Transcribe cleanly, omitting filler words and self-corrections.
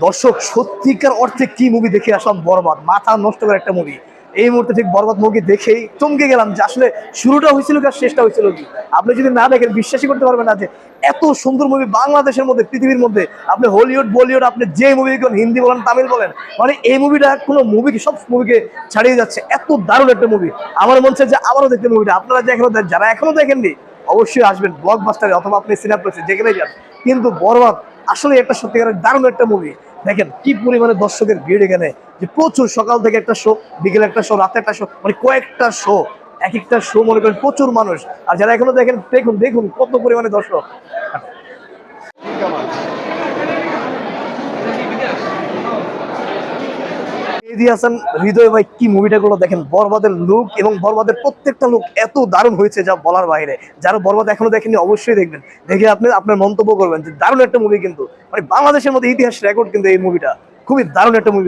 দর্শক সত্যিকার অর্থে কি মুভি দেখে আসলাম, বরবাদ মাথা নষ্ট করে একটা মুভি। এই মুহূর্তে ঠিক বরবাদ মুভি দেখেই চমকে গেলাম যে আসলে শুরুটা হয়েছিল কি আর শেষটা হয়েছিল কি। আপনি যদি না দেখেন বিশ্বাসই করতে পারবেন না যে এত সুন্দর মুভি বাংলাদেশের মধ্যে, পৃথিবীর মধ্যে আপনি হলিউড বলিউড আপনি যে মুভি বলেন, হিন্দি বলেন তামিল বলেন, মানে এই মুভিটা কোনো মুভিকে সব মুভিকে ছাড়িয়ে যাচ্ছে। এত দারুণ একটা মুভি, আমার মনে হচ্ছে যে আবারও দেখতে মুভিটা। আপনারা যে এখনো যারা এখনো দেখেননি অবশ্যই আসবেন ব্লকবাস্টারে অথবা আপনি সিনেপ্লেক্সে যেখানে যান। কিন্তু বরবাদ আসলে একটা সত্যিকারের দারুণ একটা মুভি। দেখেন কি পরিমাণে দর্শকের ভিড় এখানে, যে প্রচুর সকাল থেকে একটা শো, বিকেলে একটা শো, রাতে একটা শো, মানে কয়েকটা শো, এক একটা শো মনে করেন প্রচুর মানুষ। আর যারা এখনো দেখেন দেখুন দেখুন কত পরিমাণে দর্শক। মেহেদী হাসান হৃদয় ভাই কি মুভিটা গুলো দেখেন, বরবাদের লুক এবং বরবাদের প্রত্যেকটা লুক এত দারুণ হয়েছে যা বলার বাইরে। যারা বরবাদ এখনো দেখেননি অবশ্যই দেখবেন, দেখে আপনি আপনার মন্তব্য করবেন যে দারুণ একটা মুভি। কিন্তু মানে বাংলাদেশের মধ্যে ইতিহাস রেকর্ড কিন্তু এই মুভিটা, খুবই দারুণ একটা মুভি।